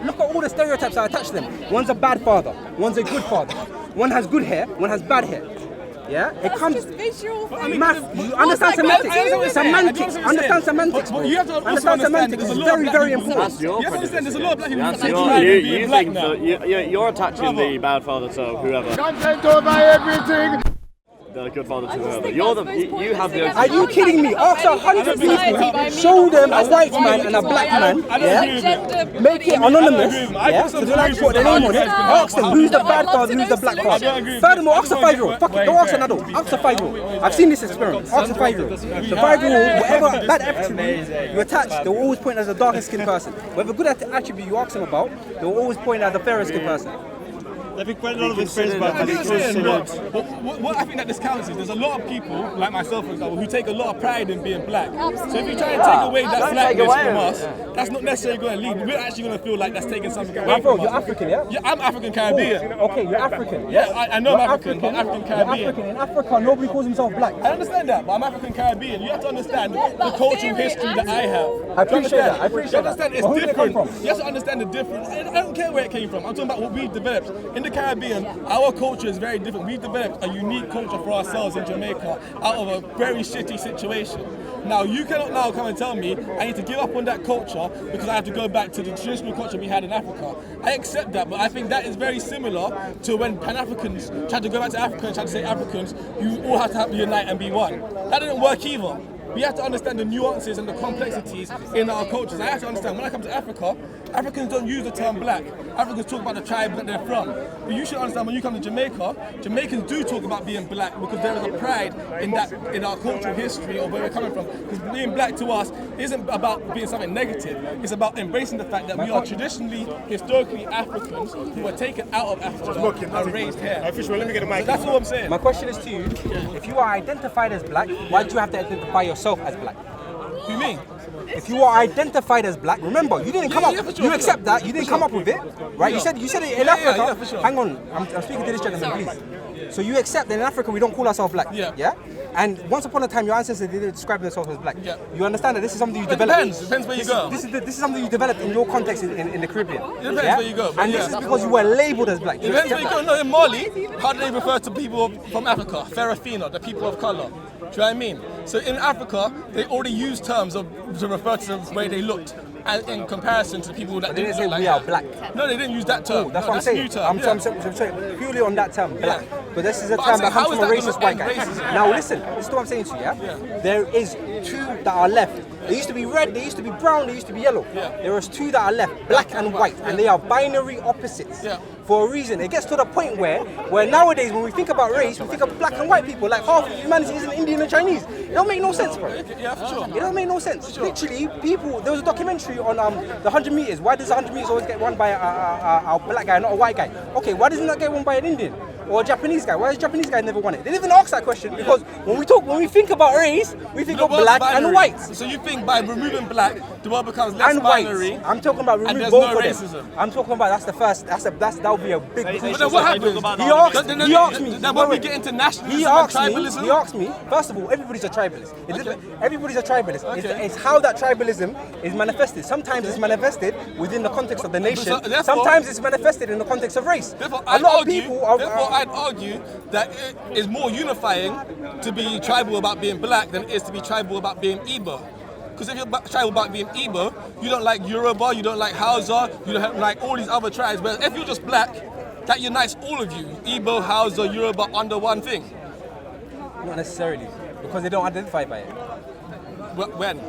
look at all the stereotypes that attach to them. One's a bad father, one's a good father. One has good hair, one has bad hair. Yeah, it comes. Just visual. Math. You understand semantics. Semantics. Understand semantics. But you have to also understand semantics. It's very, very important. That's your You have to understand there's a lot of black people That's who you black think now. you're attaching the bad father to whoever. Content over everything. The good father to whoever. You're the you have the. Are you kidding me? Ask 100 people. Show them a white man and a black man. Yeah. Make it anonymous. Yeah. So they like to put their name on it. Ask them who's the bad father, who's the black father. Furthermore, ask a 5-year-old. Fuck it. Don't ask an adult. Ask a 5-year-old. I've seen this experiment. Ask a 5-year-old. The 5-year-old, whatever bad attribute you attach, they will always point as the darkest skinned person. Whatever good attribute you ask them about, they will always point at the fairest skinned person. I think quite a lot of his friends What I think that this counts is there's a lot of people, like myself for example, who take a lot of pride in being black. So if you try and take away that blackness from us, that's not necessarily going to lead. We're actually going to feel like that's taking something away from us. You're African, yeah? Yeah, I'm African Caribbean. Okay, you're African. Yeah, I know I'm African, but African Caribbean. You're African. In Africa, nobody calls himself black. I understand that, but I'm African Caribbean. You have to understand the cultural history that I have. I appreciate that. I appreciate You understand that. it's But where did it come different. from? You have to understand the difference. I don't care where it came from. I'm talking about what we've developed. In the Caribbean, our culture is very different. We've developed a unique culture for ourselves in Jamaica out of a very shitty situation. Now, you cannot now come and tell me I need to give up on that culture because I have to go back to the traditional culture we had in Africa. I accept that, but I think that is very similar to when Pan-Africans tried to go back to Africa and tried to say Africans, you all have to unite and be one. That didn't work either. We have to understand the nuances and the complexities in our cultures. I have to understand, when I come to Africa, Africans don't use the term black. Africans talk about the tribe that they're from. But you should understand, when you come to Jamaica, Jamaicans do talk about being black because there is a pride in that, in our cultural history of where we're coming from. Because being black to us isn't about being something negative. It's about embracing the fact that we are traditionally, historically Africans who were taken out of Africa and raised here. Let me get a mic. So that's all I'm saying. My question is to you, if you are identified as black, why do you have to identify yourself as black? What do you mean? If you are identified as black, remember, you didn't come up, for sure, you accept that, you didn't come up with it, right? You said it in Africa. for sure. Hang on, I'm speaking to this gentleman, please. So you accept that in Africa we don't call ourselves black, Yeah. And once upon a time your ancestors didn't describe themselves as black. Yeah. You understand that this is something you It developed. depends where you go. This is something you developed in your context in the Caribbean. It depends where you go, but And yeah. this is because you were labelled as black. It depends where you go. No, in Mali, how do they refer to people from Africa? Farafina, the people of colour. Do you know what I mean? So in Africa, they already use terms to refer to the way they looked, and in comparison to the people that They didn't say look like we are that. black. No, they didn't use that term. That's No, what I'm saying. a new term. I'm yeah. saying purely on that term, black. Yeah. But this is a But term I'm that saying, comes how from a is that racist gonna white guy. end racism? Now listen, this is what I'm saying to you, yeah? There is two that are left. They used to be red, they used to be brown, they used to be yellow. Yeah. There is two that are left, black and white, and they are binary opposites. Yeah. For a reason. It gets to the point where nowadays when we think about race, we think of black and white people, like half of humanity isn't Indian and Chinese. It don't make no sense, bro. Yeah, for sure. It don't make no sense. Literally, people. There was a documentary on the 100 meters. Why does the 100 meters always get won by a black guy, not a white guy? Okay, why doesn't that get won by an Indian or a Japanese guy? Why does a Japanese guy never won it? They didn't even ask that question because when we think about race, we think of black and white. So you think by removing black, the world becomes less And binary? white. I'm talking about and remove there's both no of racism. them. I'm talking about that would be a big. But then what happens? He asked me. Then when we get into nationalism He and tribalism? He asked me. First of all, everybody's a tribalist. Everybody's a tribalist. Okay. It's how that tribalism is manifested. Sometimes it's manifested within the context of the nation. So, therefore- Sometimes it's manifested in the context of race. Therefore, A lot of people are. I'd argue that it is more unifying to be tribal about being black than it is to be tribal about being Igbo. Because if you're tribal about being Igbo, you don't like Yoruba, you don't like Hausa, you don't like all these other tribes. But if you're just black, that unites all of you. Igbo, Hausa, Yoruba under one thing. Not necessarily, because they don't identify by it. When?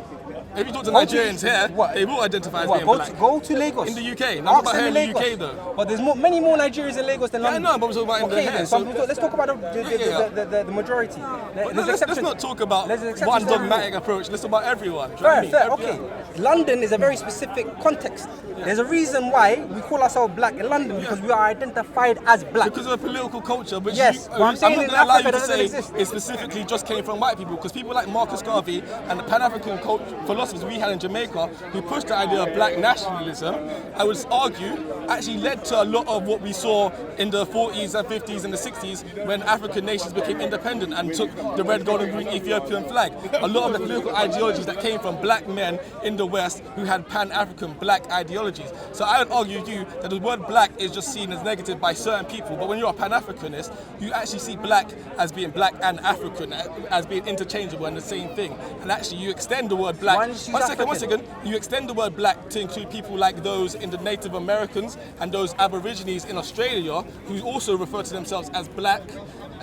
If you talk to Go to- Nigerians here, what? they will identify as What, being go, black. to, go to Lagos. In the UK. Ask Not about them here in in the Lagos. UK though. But there's many more Nigerians in Lagos than Yeah, I London. know, but I'm talking about in the Okay, here, then, so- let's talk about the majority. But no, let's not talk about There's exceptions one for everyone. dogmatic approach. Let's talk about everyone. Do you know what I Fair, mean? fair, okay. London is a very specific context. There's a reason why we call ourselves black in London, because we are identified as black. Because of a political culture, which Yes, but I'm saying not in going to allow Africa you to that doesn't say exist. it specifically just came from white people, because people like Marcus Garvey and the Pan-African philosophy philosophers we had in Jamaica who pushed the idea of black nationalism, I would argue, actually led to a lot of what we saw in the 40s and 50s and the 60s when African nations became independent and took the red, gold and green Ethiopian flag. A lot of the political ideologies that came from black men in the West who had Pan-African black ideologies. So I would argue to you that the word black is just seen as negative by certain people, but when you're a Pan-Africanist, you actually see black as being black and African, as being interchangeable and the same thing. And actually you extend the word black, one second, you extend the word black to include people like those in the Native Americans and those Aborigines in Australia who also refer to themselves as black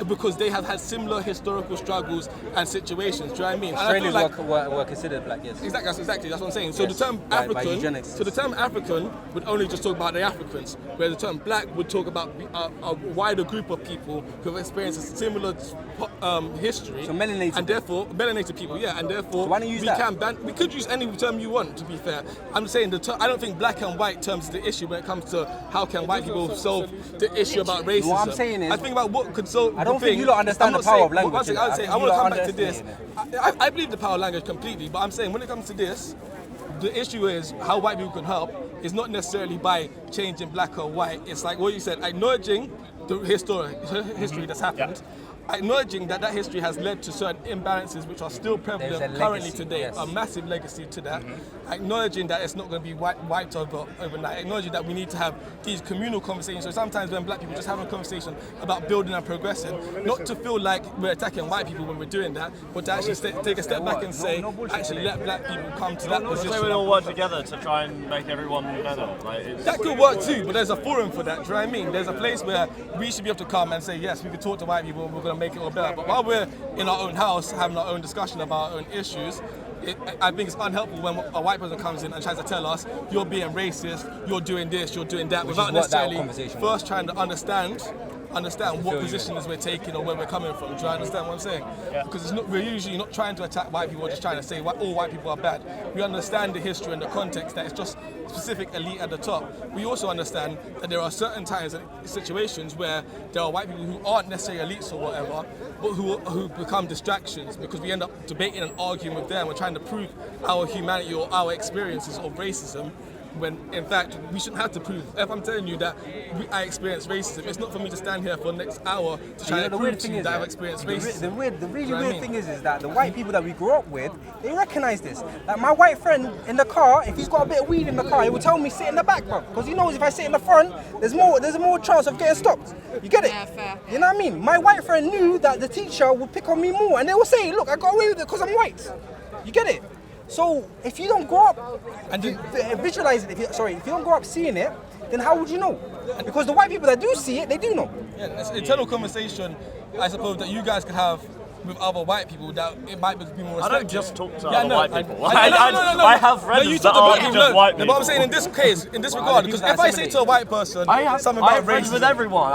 because they have had similar historical struggles and situations. Do you know what I mean? Australians were considered black, yes. Exactly, that's what I'm saying. So the term African, the term African would only just talk about the Africans, where the term black would talk about a wider group of people who have experienced a similar history. So melanated. And therefore, melanated people, yeah, and therefore so why don't you use we could use any term you want, to be fair. I'm saying I don't think black and white terms is the issue when it comes to how can white people solve the issue about racism. What I'm saying is, I think about what could solve. I don't think you don't understand the power of language. I want to come back to this. I believe the power of language completely, but I'm saying when it comes to this, the issue is how white people can help is not necessarily by changing black or white. It's like what you said, acknowledging the history that's happened. Acknowledging that history has led to certain imbalances which are still prevalent currently today, a massive legacy to that. Acknowledging that it's not going to be wiped overnight. Acknowledging that we need to have these communal conversations. So sometimes when black people just have a conversation about building and progressing, not to feel like we're attacking white people when we're doing that, but to actually take a step back and say, actually let black people come to that position. So we all work together to try and make everyone better. That could work too, but there's a forum for that. Do you know what I mean? There's a place where we should be able to come and say, yes, we can talk to white people and we're going to make it all better. But while we're in our own house having our own discussion about our own issues, I think it's unhelpful when a white person comes in and tries to tell us you're being racist, you're doing this, you're doing that, without necessarily first trying to understand what positions we're taking or where we're coming from. Do you understand what I'm saying? Yeah. Because we're usually not trying to attack white people, we're just trying to say all white people are bad. We understand the history and the context that it's just specific elite at the top. We also understand that there are certain times and situations where there are white people who aren't necessarily elites or whatever, but who become distractions because we end up debating and arguing with them. We're trying to prove our humanity or our experiences of racism, when in fact we shouldn't have to prove. If I'm telling you that I experienced racism, it's not for me to stand here for the next hour to try to prove to you that I've experienced racism. The really weird thing is that the white people that we grew up with, they recognize this. Like my white friend in the car, if he's got a bit of weed in the car, he will tell me sit in the back, bro, because he knows if I sit in the front, there's more chance of getting stopped. You get it? Yeah, fair. You know what I mean? My white friend knew that the teacher would pick on me more, and they will say, look, I got away with it because I'm white. You get it? So if you don't grow up and visualize it, if you don't grow up seeing it, then how would you know? Because the white people that do see it, they do know. Yeah, it's an internal conversation, I suppose, that you guys could have with other white people that it might be more respectful. I don't just talk to other white people. No. I have friends that aren't just white people. But I'm saying in this case, in this regard, because if I say to a white person something about friends racism, with everyone.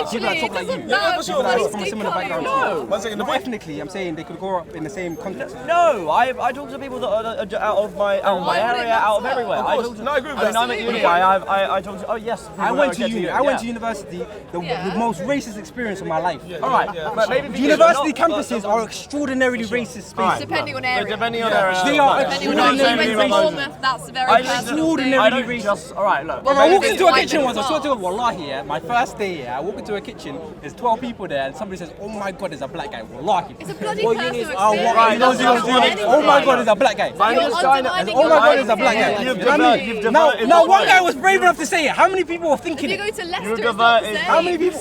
People that talk like you. Yeah, for sure. From a similar background. No. One second, Ethnically, I'm saying they could grow up in the same context. No, I talk to people that are out of my area, out of everywhere. I agree with that. I'm at uni. I talk to. Oh yes. I went to uni. I went to university. The most racist experience of my life. All right, but maybe university campuses are extraordinarily racist spaces. Depending on area. Depending on area. They are Depending on area. You went to Bournemouth, that's a very personal thing. I don't just. All right, look. I walked into a kitchen once. I saw to Wallahi, my first day here. I walk into a kitchen. There's 12 people there, and somebody says, "Oh my God, there's a black guy." Wallahi. It's a bloody personal experience. Oh my God, there's a black guy. Oh my God, there's a black guy. Now, one guy was brave enough to say it. How many people were thinking If it? you go to Leicester, it's not the same. How many people?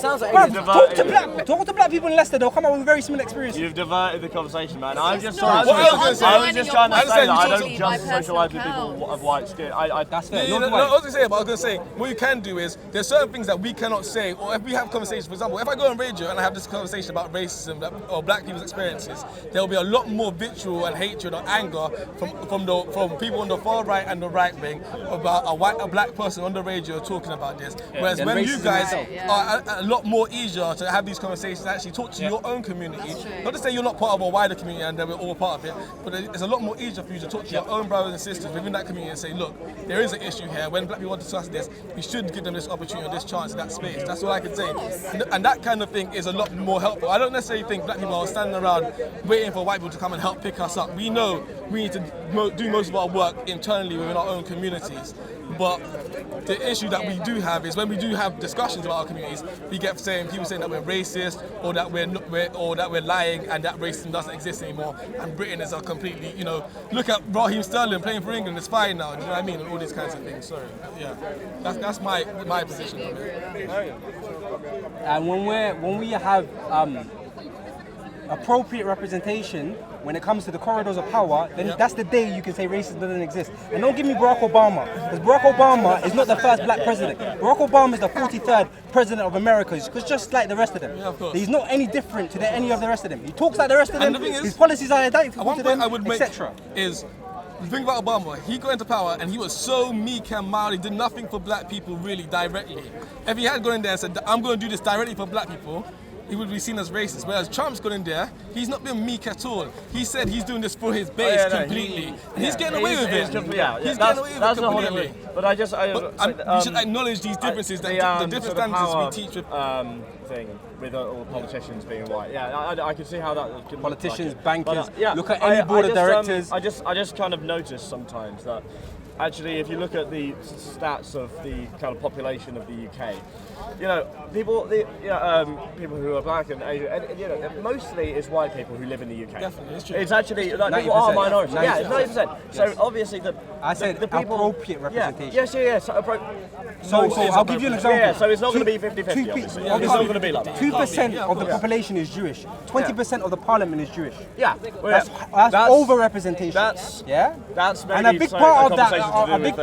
Talk to black people in Leicester. They'll come up with very similar experiences. You've diverted the conversation, man. I was just not- trying to What say that I don't My just socialise with personal people of white skin. That's fair. I was going to say, but I was going to say, what you can do is, there's certain things that we cannot say, or if we have conversations, for example, if I go on radio and I have this conversation about racism or black people's experiences, there will be a lot more vitriol and hatred or anger from people on the far right and the right wing about a black person on the radio talking about this. Whereas when you guys are a lot more easier to have these conversations, actually talk to your own community, not to say you're not part of a wider community and that we're all part of it, but it's a lot more easier for you to talk to your own brothers and sisters within that community and say, look, there is an issue here. When black people want to discuss this, we should give them this opportunity, this chance, that space. That's all I can say. And that kind of thing is a lot more helpful. I don't necessarily think black people are standing around waiting for white people to come and help pick us up. We know we need to do most of our work internally within our own communities. But the issue that we do have is when we do have discussions about our communities, we get people saying that we're racist or that we're lying and that racism doesn't exist anymore. And Britain is a completely, look at Raheem Sterling playing for England. It's fine now. Do you know what I mean? And all these kinds of things. Sorry, yeah, that's my position on it. And when we have appropriate representation when it comes to the corridors of power, then that's the day you can say racism doesn't exist. And don't give me Barack Obama, because Barack Obama is not the first black president. Barack Obama is the 43rd president of America, because just like the rest of them. Yeah, of course. He's not any different to any of the rest of them. He talks like the rest of them, And the thing is, his policies are identical to them, I would make etc. is, the thing about Obama, he got into power and he was so meek and mild, he did nothing for black people really directly. If he had gone in there and said, I'm going to do this directly for black people, he would be seen as racist. Whereas Trump's gone in there, he's not been meek at all. He said he's doing this for his base completely. And he's getting away with it. He's getting away with it completely. But I just... we should acknowledge these differences, the different standards we teach with... thing with all politicians being white. Yeah, I can see how that can Politicians, look like bankers, but, look at any board of directors. I just kind of notice sometimes that actually if you look at the stats of the kind of population of the UK, people who are black and Asian, and mostly it's white people who live in the UK. Definitely, it's true. It's actually, people are minorities. 90%. Yeah, it's 90%. Yes. So obviously the people... appropriate representation. Yes. So I'll give you an example. Yeah, so it's not going to be 50-50, obviously. It's not going to be like that. 2% of the population is Jewish. 20% of the parliament is Jewish. Yeah. That's over-representation. That's and a big part of that, a big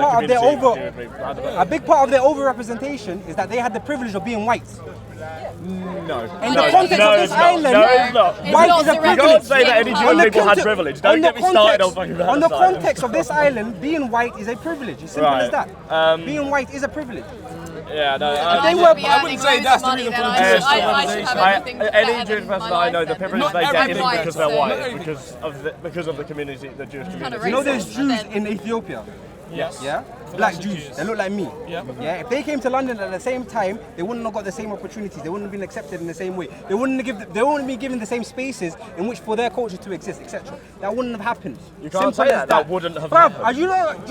part of their over-representation is that they had the privilege of being white. No. In the context of this island, no, it's not. white is a privilege. You can't say that any Jewish people had privilege. Don't get me started on fucking that. On the context of this island, being white is a privilege. It's simple as that. Being white is a privilege. Yeah, no. I wouldn't say that's the reason for the Jewish civilization. Any Jewish person I know, the privilege they get isn't because they're white, because of the community, the Jewish community. You know, there's Jews in Ethiopia. Yes. Yeah? Black Jews. They look like me. Yeah. If they came to London at the same time, they wouldn't have got the same opportunities. They wouldn't have been accepted in the same way. They wouldn't be given the same spaces in which for their culture to exist, etc. That wouldn't have happened. You can't say that wouldn't have happened. Do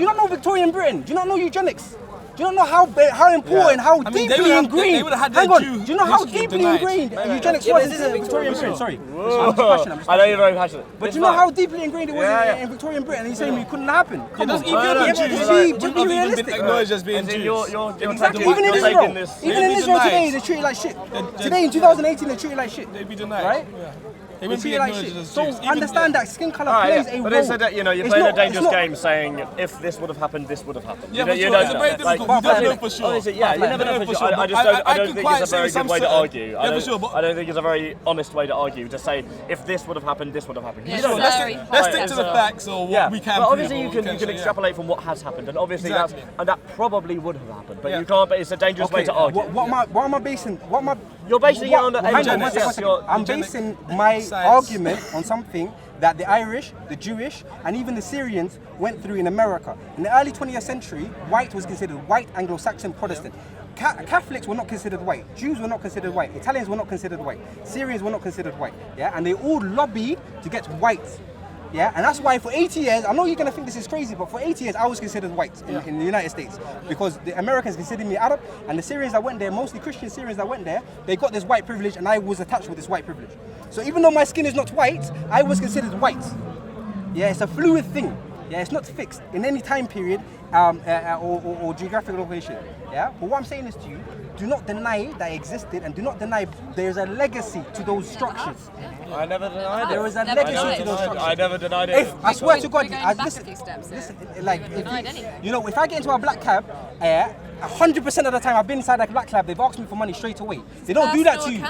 you not know Victorian Britain? Do you not know eugenics? Do you not know how important, how deeply ingrained? Hang on. Do you know how deeply ingrained eugenics was in Victorian Britain? Sorry. I'm just passionate. I know you're very passionate. But do you know how deeply ingrained it was in Victorian Britain? And you're saying it couldn't happen? Come on. Just be realistic. Acknowledged as being Jews. Exactly. Even in Israel today, they treat it like shit. Today in 2018, they treat it like shit. They'd be denied. Right? They wouldn't be like acknowledged shit. as So Jews. understand that skin colour plays a role. But they said that, you're playing a dangerous game saying, if this would have happened, this would have happened. Yeah, for sure. It's very difficult. You don't know for sure. Honestly, yeah, you never know for sure. I don't think it's a very good way to argue. I don't think it's a very honest way to argue, to say, if this would have happened, this would have happened. Let's stick to the facts or what we can. But obviously you can extrapolate from what has happened, and obviously that probably would have happened. But you can't, but it's a dangerous way to argue. What am I basing? You're basing it on I'm basing my argument on something that the Irish, the Jewish, and even the Syrians went through in America. In the early 20th century, white was considered white, Anglo-Saxon, Protestant. Catholics were not considered white, Jews were not considered white, Italians were not considered white, Syrians were not considered white, and they all lobbied to get white. And that's why for 80 years, I know you're going to think this is crazy, but for 80 years I was considered white in the United States, because the Americans considered me Arab, and the Syrians that went there, mostly Christian Syrians that went there, they got this white privilege, and I was attached with this white privilege. So even though my skin is not white, I was considered white. It's a fluid thing. It's not fixed in any time period or geographical location. But what I'm saying is to you, do not deny that it existed, and do not deny there's a legacy to those structures. I never denied it. There is a legacy to those structures. I never denied it. I swear to God, listen, like, if I get into a black cab, 100% of the time I've been inside that black cab, they've asked me for money straight away. They don't do that to you.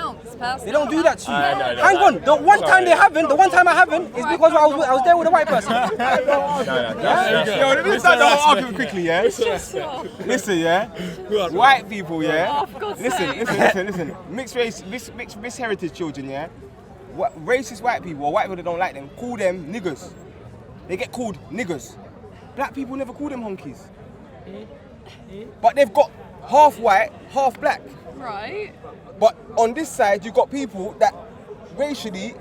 They don't do that to you. Hang on, the one time I haven't is because I was there with a white person. Yo, let me start the whole argument quickly, Listen, white people, Listen. Mixed heritage children, racist white people or white people that don't like them, call them niggers. They get called niggers. Black people never call them honkies. But they've got half white, half black. Right. But on this side, you've got people that racially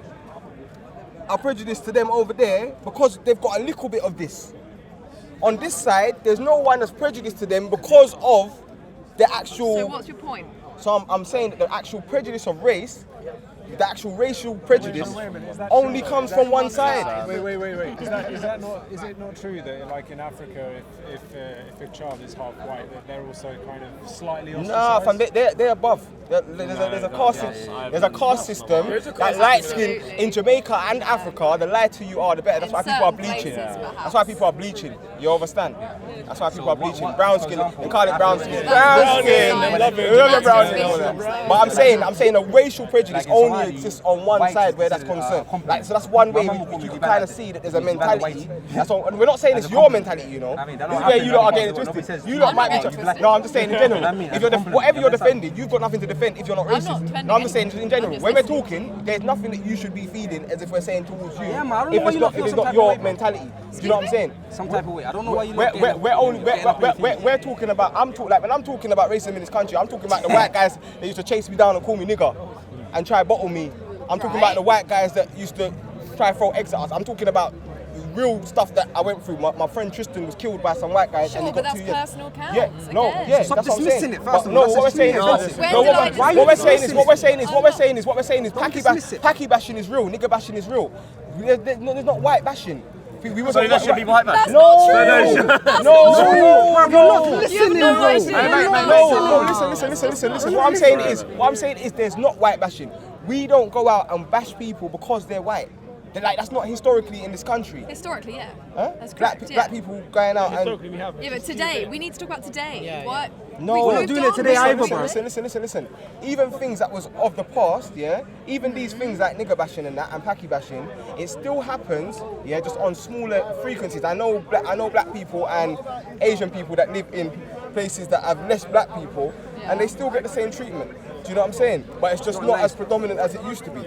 are prejudiced to them over there because they've got a little bit of this. On this side, there's no one that's prejudiced to them because of the actual... So what's your point? So I'm saying that the actual prejudice of race, the actual racial prejudice, only comes from one side. Wait. Is it not true that, like in Africa, if a child is half white, that they're also kind of slightly ostracized? Nah, fam, they're above. There's a caste system that light skin in Jamaica and Africa. The lighter you are, the better. That's why people are bleaching. That's why people are bleaching. You understand? That's why people are bleaching. Brown skin. They call it brown skin. Brown skin. Brown skin. But I'm saying a racial prejudice only exists on one side where that's concerned. Like, so that's one way you can kind of see that there's a mentality. That's all, and we're not saying it's your mentality, you know. This is where you lot are getting it twisted. You lot might be. No, I'm just saying in general. If you're whatever you're defending, you've got nothing to defend if you're not racist. No, I'm just saying in general. When we're talking, there's nothing that you should be feeding as if we're saying towards you. If it's not your mentality. Do you know what I'm saying? Some type of way. I don't know why you. We're talking about. When I'm talking about racism in this country, I'm talking about the white guys that used to chase me down and call me nigger and try bottle me. I'm talking about the white guys that used to try throw eggs at us. I'm talking about real stuff that I went through. My friend Tristan was killed by some white guys and he got 2 years. Personal counts. Stop dismissing it first. No, what we're saying is Paki bashing is real, nigger bashing is real. There's not white bashing. So that should be white bashing? No. Listen. What I'm saying is there's not white bashing. We don't go out and bash people because they're white. That's not historically in this country. Historically, yeah. Huh? That's correct. Black people going out Historically, we have. Yeah, but today, we need to talk about today. What? No, we're not doing it today either, bro. Listen. Even things that was of the past, yeah. Even these things like nigger bashing and that and Paki bashing, it still happens, yeah, just on smaller frequencies. I know black people and Asian people that live in places that have less black people, and they still get the same treatment. Do you know what I'm saying? But it's just not as predominant as it used to be.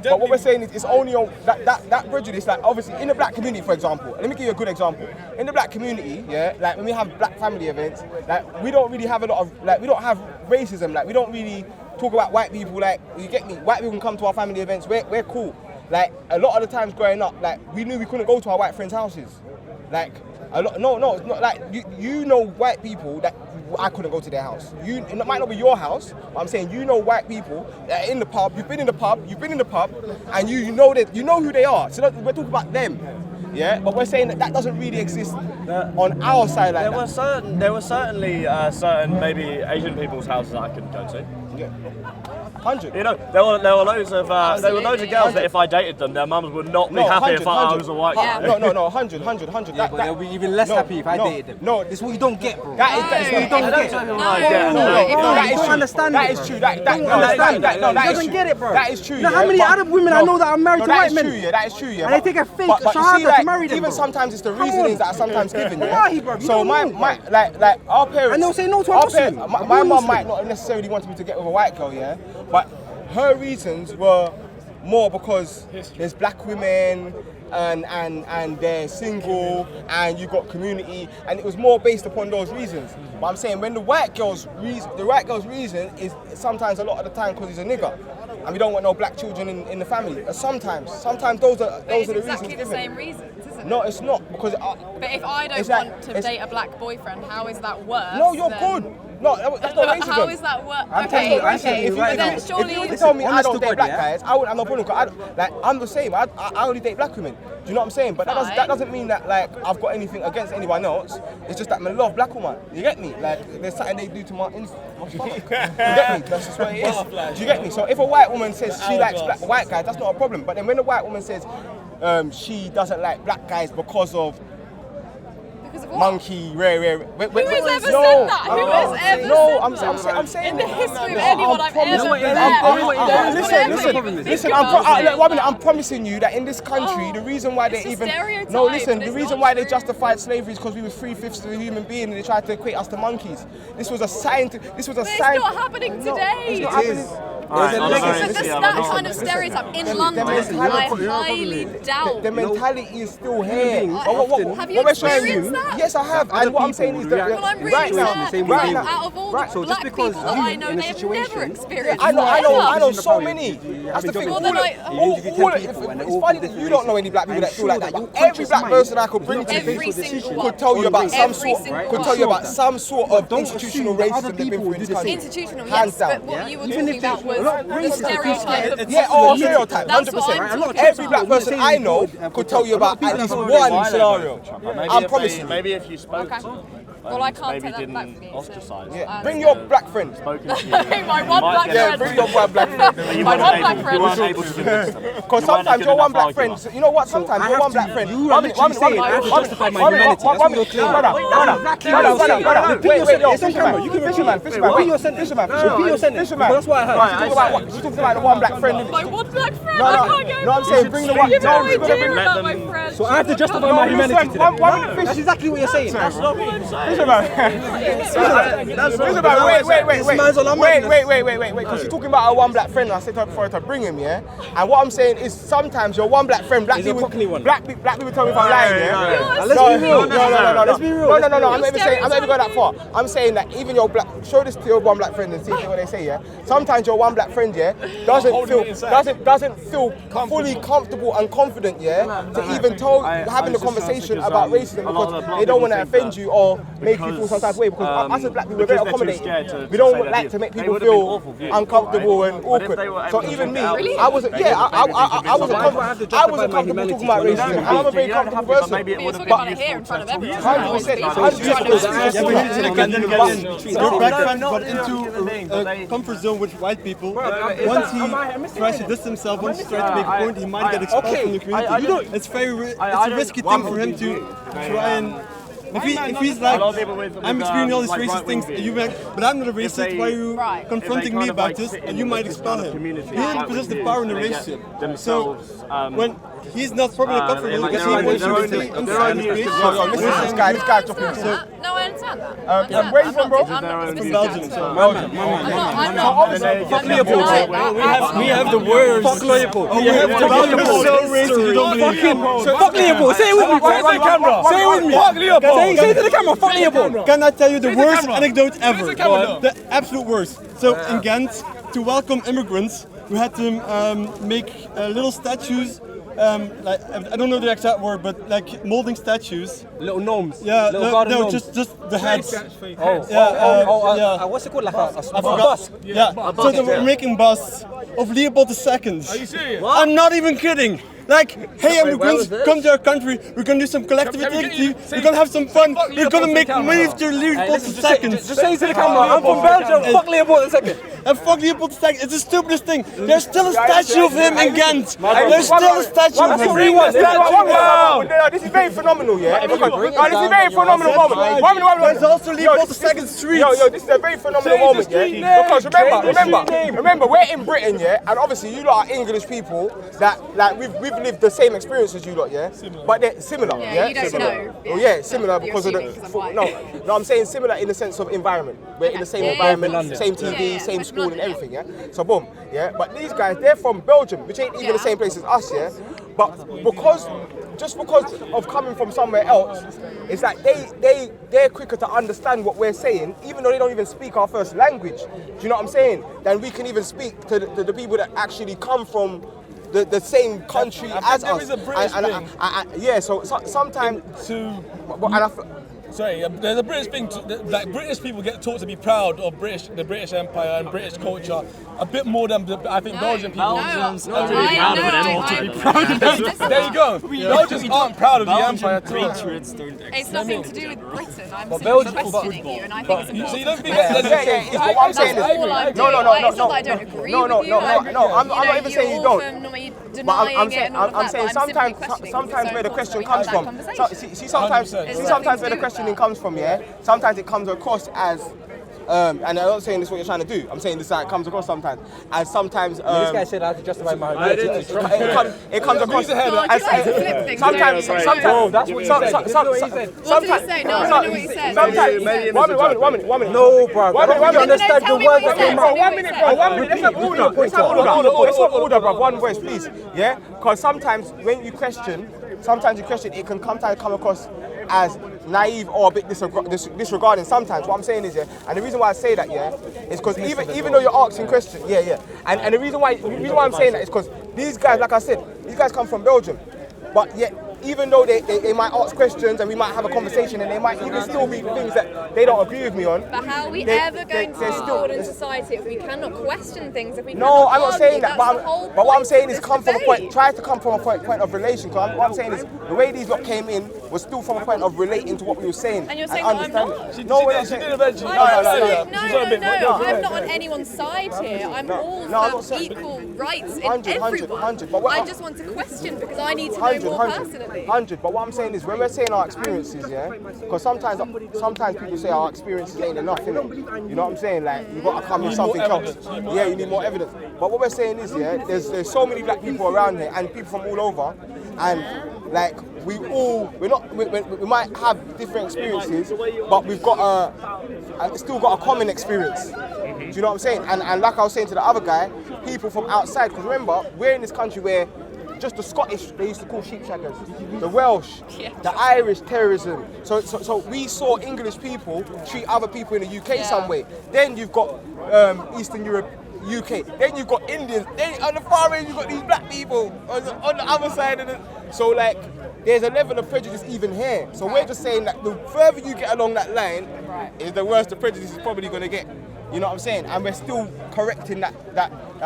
But what we're saying is it's only on that prejudice, like obviously in the black community, for example. Let me give you a good example. In the black community, yeah, like when we have black family events, like we don't really have a lot of, like we don't have racism, like we don't really talk about white people, like, you get me? White people can come to our family events, we're cool. Like a lot of the times growing up, like we knew we couldn't go to our white friends' houses. Like a lot, no, it's not like you know white people that I couldn't go to their house. It might not be your house, but I'm saying you know white people that are in the pub. You've been in the pub, and you know who they are. So we're talking about them, yeah. But we're saying that doesn't really exist on our side like that. There were certainly certain maybe Asian people's houses that I couldn't go to. Yeah. 100. You know, there were loads of girls that if I dated them, their mums would not be happy if I was a white guy. No, 100. Yeah, but they'll be even less happy if I dated them. No, this is what you don't get, bro. That is what you don't get. You don't understand it. That is true. That doesn't get it, bro. That is true. Now, how many Arab women I know that are married to white men? That is true, yeah. And they take a fake shahada to marry them. Even sometimes it's the reasonings that are sometimes given, yeah. Wallahi, bro. So like our parents. And they'll say no to a Muslim. My mum might not necessarily want me to get with a white girl, yeah, but her reasons were more because there's black women and they're single and you got community, and it was more based upon those reasons. But I'm saying when the white girl's reason is sometimes a lot of the time because he's a nigger and we don't want no black children in the family. Sometimes those are the reasons exactly the given. same reasons, isn't it? No, it's not, because but if I don't want to date a black boyfriend, how is that worse? No, you're good. No, that's not racism. How is that worse? I'm telling you right now. If you tell me I don't date black guys, I wouldn't have no problem, because I'm the same. I only date black women. Do you know what I'm saying? But that doesn't mean that like I've got anything against anyone else. It's just that I love black women. You get me? Like there's something they do to my stomach. You get me? That's just what it is. Do you get me? So if a white woman says she likes white guys, that's not a problem. But then when a white woman says she doesn't like black guys because of monkey, rare. Who has ever said that? Who has ever said that? I'm saying in the history of anyone I've ever met. Listen, I'm promising you that in this country, the reason why they the reason why they justified slavery is because we were 3/5 of a human being and they tried to equate us to monkeys. This was a scientific. It's not happening today. It is. There's a legacy. But that kind of stereotype in London, I highly doubt. The mentality is still here. Have you experienced that? Yes, I have. And what I'm saying is that Well, I'm really right now, out of all the black people that I know, they have never experienced I know that. so many. That's the thing. It's funny that you don't know any black people that feel like that. But every black person I could bring to Every you single could one. tell you about some Every sort. single Could one. tell you about some sort of institutional racism that they've been through in this country. Institutional, Hands yes, down. but what you were talking about was the stereotype of Stereotype, That's what I'm 100%. talking Every black about. person I know could tell you about at least one scenario. I'm promising. Maybe if you spoke to them. Well, I can't maybe say that back didn't for me. ostracize. Yeah. Bring your black friend. Spoken to you. My one black Yeah, friend. bring your one black friend. My one black friend. You weren't able to convince them. Because sometimes your one black friend, you know what? Sometimes your one black friend. One minute. Wait. Fisherman. That's why I heard. You talking about the one black friend. My one black friend. I can't get No, I'm saying bring the one. You have no idea about my friend. So I have to justify my humanity to them. That's exactly what you're saying. Wait. Because you're talking about our one black friend, and I said to her before to bring him, yeah? And what I'm saying is sometimes your one black friend, black people tell me if I'm lying, yeah? Let's be real. No. Let's be real. No. I'm not even going that far. I'm saying that even your black, show this to your one black friend and see what they say, yeah? Sometimes your one black friend, yeah, doesn't feel fully comfortable and confident, yeah, to even having a conversation about racism because they don't want to offend you or make you feel some type of way. Because us as black people, we're very accommodating. We don't like to make people feel uncomfortable and awkward. So even me, I wasn't comfortable talking about racism. I'm a very comfortable person. You're talking about it here in front of everyone. 100%. Your black friend got into a comfort zone with white people. Once he tries to distance himself, once he tries to make a point, he might get expelled from the community. It's a risky thing for him to try and. If he's like, I'm experiencing all these racist things, and you like, but I'm not a racist, why are you confronting me about this? And you might expel him. He didn't possess the power in the relationship. So when he's not probably comfortable because he wants you to stay inside the space. This guy talking to No, I understand that. where are you from, bro? From Belgium. Fuck Leopold. We have the worst. Fuck Leopold. Fuck Leopold. Say it with me. Where's the camera? Say it with me. Fuck Leopold. Say it to the camera. Fuck Leopold. Can I tell you the worst anecdote ever? The absolute worst. So in Ghent, to welcome immigrants, we had to make little statues. Like I don't know the exact word, but like molding statues. Little gnomes. Yeah, little garden gnomes. just the heads. What's it called? Like a bust. Yeah. So they were making busts of Leopold II. Are you serious? I'm not even kidding. Like, hey immigrants, come to our country, we're gonna do some collective activity, we're gonna have some fun, we're gonna make miniature Leopold II. Just say it to the camera, I'm from Belgium, fuck Leopold II. And fuck Leopold II, it's the stupidest thing. There's still a statue of him in Ghent. There's still a statue of him. This is very phenomenal, yeah? This is a very phenomenal moment. There's also Leopold II street. Yo, this is a very phenomenal moment, yeah? Because remember, we're in Britain, yeah? And obviously you lot are English people that, like, we've lived the same experience as you lot, yeah? But they're similar, yeah? You don't know. Oh yeah, similar because of the... No, I'm saying similar in the sense of environment. We're in the same environment, same TV, same school and everything, yeah? So boom, yeah? But these guys, they're from Belgium, which ain't even the same place as us, yeah? But because of coming from somewhere else, it's like they're quicker to understand what we're saying, even though they don't even speak our first language. Do you know what I'm saying? Than we can even speak to the people that actually come from the same country as us. There is a British thing. Yeah, so sometimes there's a British thing. Like British people get taught to be proud of the British Empire and British culture a bit more than I think Belgian people. Belgians are really proud of it. There you go. Belgians aren't proud of the empire. It's nothing to do with Britain. I'm simply questioning you, and I think it's important. So you don't think what I'm saying is no. It's not that I don't agree with you. I'm not even saying you don't. But I'm saying sometimes where the question comes from. See, sometimes where the questioning comes from, yeah. Sometimes it comes across as and I'm not saying this is what you're trying to do. I'm saying this is how it comes across sometimes. And sometimes this guy said I have to justify my identity. it comes across as sometimes. Bro, that's what he said. What did he say? No, I don't know what he said. Sometimes. One minute. No, bro. I don't really understand the words that came out. 1 minute, bro. 1 minute. Let's have order, bro. One voice, please. Yeah? Because sometimes when you question, it can sometimes come across as naive or a bit disregarding sometimes. What I'm saying is, and the reason why I say that, is because even though you're asking questions, and the reason why I'm saying that is because these guys, like I said, these guys come from Belgium, but yet even though they might ask questions and we might have a conversation and they might even still be things that they don't agree with me on. But how are we ever going to move forward in society if we cannot question things, if we No, I'm not saying that, but what I'm saying is try to come from a point of relation. Because what I'm saying is the way these lot came in was still from a point of relating to what we were saying. And you're saying that I'm not? She did eventually. No, I'm not on anyone's side here. I'm all for equal rights in everyone. I just want to question because I need to know more personally. 100, but what I'm saying is when we're saying our experiences, because sometimes people say our experiences ain't enough, innit? You know what I'm saying? Like, you've got to come with something else. You need more evidence. But what we're saying is, there's so many black people around here and people from all over, and like we might have different experiences, but we've got still got a common experience. Do you know what I'm saying? And like I was saying to the other guy, people from outside, because remember, we're in this country where just the Scottish, they used to call sheepshaggers, the Welsh, the Irish terrorism. So we saw English people treat other people in the UK some way. Then you've got Eastern Europe, UK. Then you've got Indians. Then on the far end, you've got these black people on the other side of it. So like, there's a level of prejudice even here. So we're just saying that the further you get along that line, is the worse the prejudice is probably going to get. You know what I'm saying? And we're still correcting that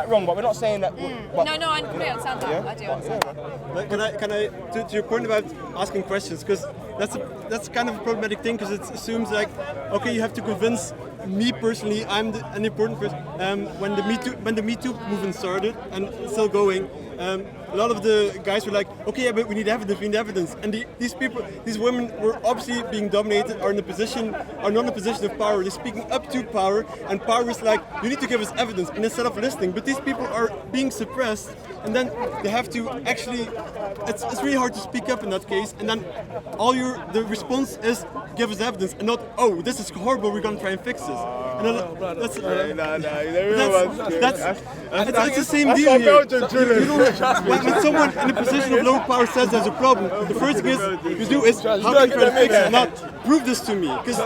wrong, but we're not saying that. No, I completely understand that. I do understand that. Can I to your point about asking questions, because that's kind of a problematic thing, because it assumes like, okay, you have to convince me personally I'm an important person. When the Me Too movement started and it's still going, a lot of the guys were like, okay, but we need evidence. And these women were obviously being dominated, are not in a position of power. They're speaking up to power, and power is like, you need to give us evidence, and instead of listening. But these people are being suppressed, and then they have to actually, it's really hard to speak up in that case, and then the response is, give us evidence, and not, oh, this is horrible, we're gonna try and fix this. And then that's the same deal here. When someone in a position of low power says there's a problem, the first thing you do is, how can you try to fix it? Not prove this to me, because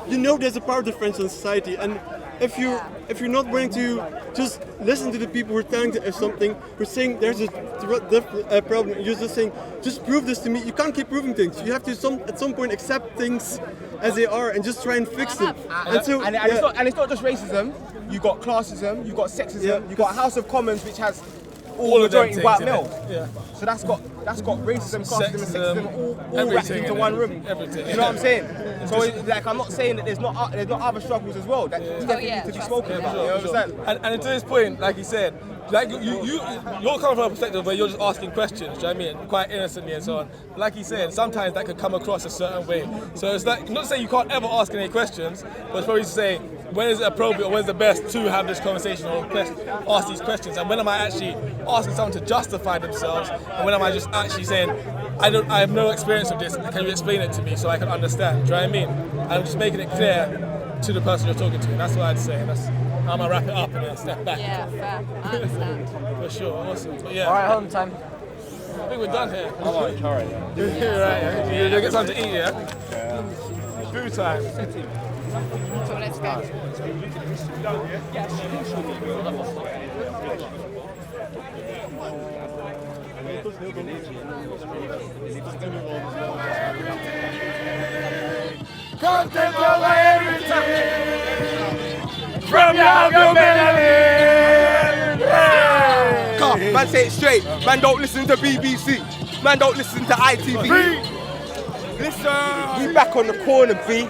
you know there's a power difference in society, and if you're not willing to just listen to the people who are telling you something, who are saying there's a problem, you're just saying, just prove this to me. You can't keep proving things. You have to at some point accept things as they are and just try and fix them. And it's not just racism. You got classism, you got sexism, you got House of Commons, which has all majority white males. So that's got racism, classism, and sexism all wrapped into one room. Everything. You know what I'm saying? So like, I'm not saying that there's not other struggles as well that definitely need to be spoken about. You understand? And to this point, like you said, like you're coming from a perspective where you're just asking questions, do you know what I mean? Quite innocently and so on. But like you said, sometimes that could come across a certain way. So it's like, not to say you can't ever ask any questions, but it's probably to say, when is it appropriate or when is the best to have this conversation or ask these questions? And when am I actually asking someone to justify themselves? And when am I just actually saying, I have no experience of this, can you explain it to me so I can understand? Do you know what I mean? And I'm just making it clear to the person you're talking to. And that's what I'd say. I'm going to wrap it up and then step back. Yeah, fair. I understand. For sure, awesome. But yeah. All right, home time. I think we're done here. Alright. Right, you'll get something to eat, yeah? Food time. So let's go. Come take over everything from your melody. Come, man, say it straight. Man, don't listen to BBC. Man, don't listen to ITV. Listen. We back on the corner, B.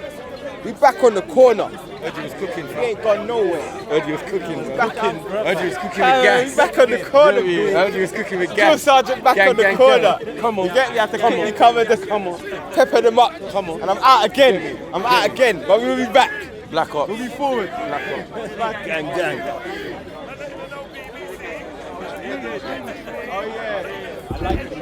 We back on the corner. Urgy was cooking. We ain't gone nowhere. Urgy was cooking. Urgy was cooking with gas. Back on the corner, B. Urgy was cooking with Drill gas. sergeant back on the corner. Come on. You get me? I have to quickly cover this. Come on. Pepper them up. Come on. And I'm out again. But we will be back. Black Ops. Moving forward. Black Ops. Gang. Oh yeah. I like it.